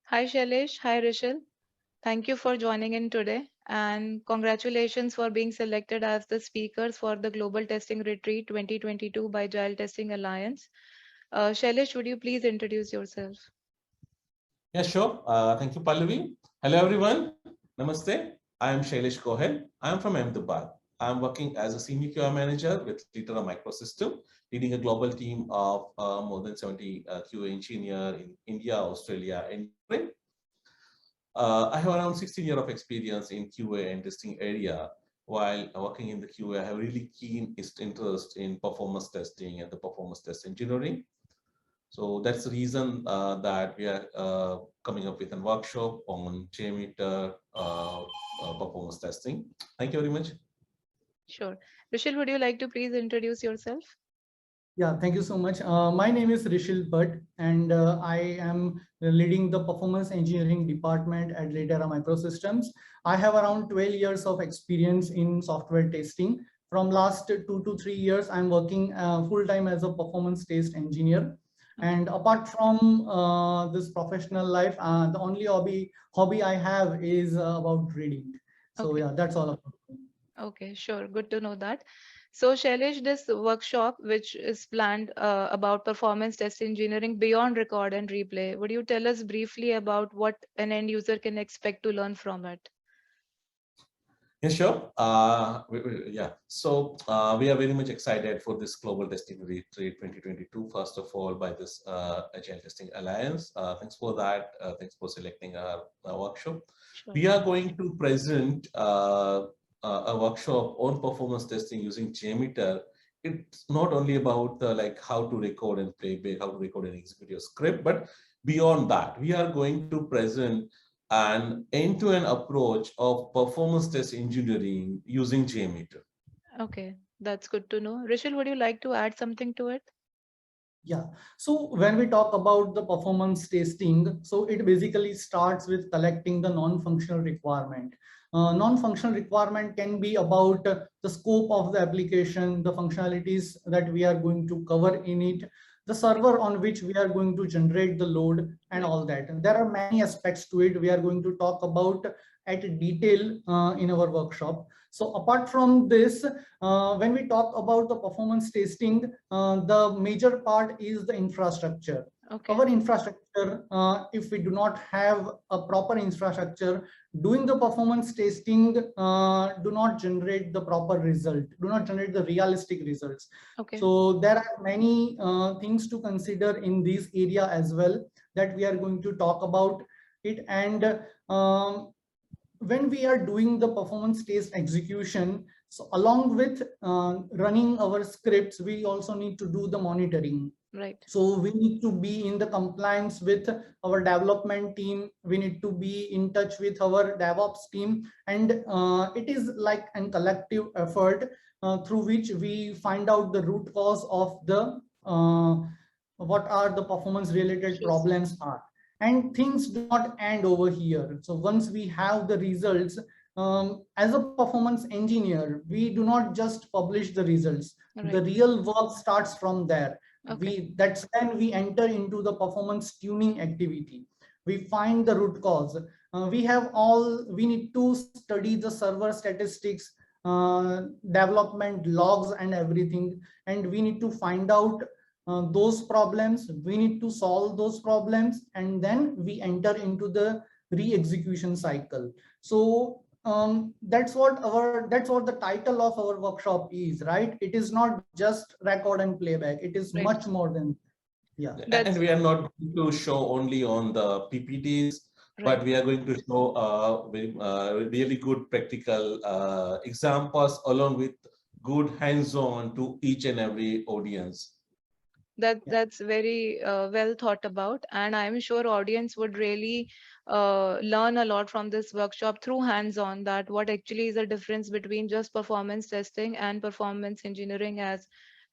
Hi Shailesh, hi Rishil. Thank you for joining in today and congratulations for being selected as the speakers for the Global Testing Retreat 2022 by Agile Testing Alliance. Shailesh, would you please introduce yourself? Yeah, sure. Thank you, Pallavi. Hello, everyone. Namaste. I am Shailesh Gohel. I am from Ahmedabad. I am working as a senior QA manager with Leader Microsystem, leading a global team of more than 70 QA engineer in India, Australia, and Ukraine. I have around 16 years of experience in QA and testing area. While working in the QA, I have really keen interest in performance testing and the performance test engineering. So that's the reason that we are coming up with a workshop on JMeter performance testing. Thank you very much. Sure. Rishil, would you like to please introduce yourself? Yeah, thank you so much. My name is Rishil Bhatt, and I am leading the performance engineering department at Latera Microsystems. I have around 12 years of experience in software testing. From last 2 to 3 years, I'm working full-time as a performance test engineer. Okay. And apart from this professional life, the only hobby I have is about reading. So Okay. yeah, that's all about me. Okay, sure. Good to know that. So, Shailesh, this workshop, which is planned about performance test engineering beyond record and replay, would you tell us briefly about what an end user can expect to learn from it? Yeah, sure. Yeah. So we are very much excited for this Global Testing Retreat 2022. First of all, by this Agile Testing Alliance. Thanks for that. Thanks for selecting our workshop. Sure. We are going to present a workshop on performance testing using JMeter. It's not only about like how to record and playback, how to record and execute your script, but beyond that, we are going to present an end-to-end approach of performance test engineering using JMeter. Okay, that's good to know. Rishil, would you like to add something to it? Yeah. So when we talk about the performance testing, so it basically starts with collecting the non-functional requirement. Non-functional requirement can be about the scope of the application, the functionalities that we are going to cover in it, the server on which we are going to generate the load and Right. all that. And there are many aspects to it we are going to talk about at detail in our workshop. So apart from this, when we talk about the performance testing, the major part is the infrastructure. Okay. Our infrastructure, if we do not have a proper infrastructure, doing the performance testing do not generate the proper result, do not generate the realistic results. Okay. So there are many things to consider in this area as well that we are going to talk about it. And when we are doing the performance test execution, so along with running our scripts, we also need to do the monitoring. Right. So we need to be in the compliance with our development team. We need to be in touch with our DevOps team. And it is like a collective effort through which we find out the root cause of the what are the performance related Issues. problems are. And things do not end over here. So once we have the results, as a performance engineer, we do not just publish the results. The Right. real work starts from there. Okay. That's when we enter into the performance tuning activity. We find the root cause. We need to study the server statistics, development logs and everything, and we need to find out those problems. We need to solve those problems, and then we enter into the re-execution cycle. So that's what the title of our workshop is, right? It is not just record and playback. It is Right. much more than, yeah. And That's we are not going to show only on the PPTs, right. but we are going to show really good practical examples along with good hands-on to each and every audience. That's very well thought about, and I'm sure audience would really learn a lot from this workshop through hands-on. That what actually is the difference between just performance testing and performance engineering, as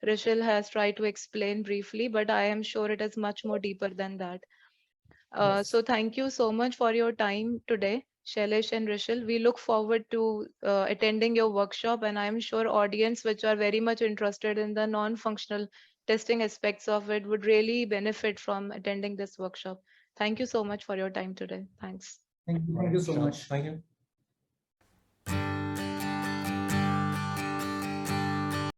Rishil has tried to explain briefly, but I am sure it is much more deeper than that. So Yes. thank you so much for your time today, Shailesh and Rishil. We look forward to attending your workshop, and I'm sure audience which are very much interested in the non-functional testing aspects of it would really benefit from attending this workshop. Thank you so much for your time today. Thanks. Thank you so Sure. much. Thank you.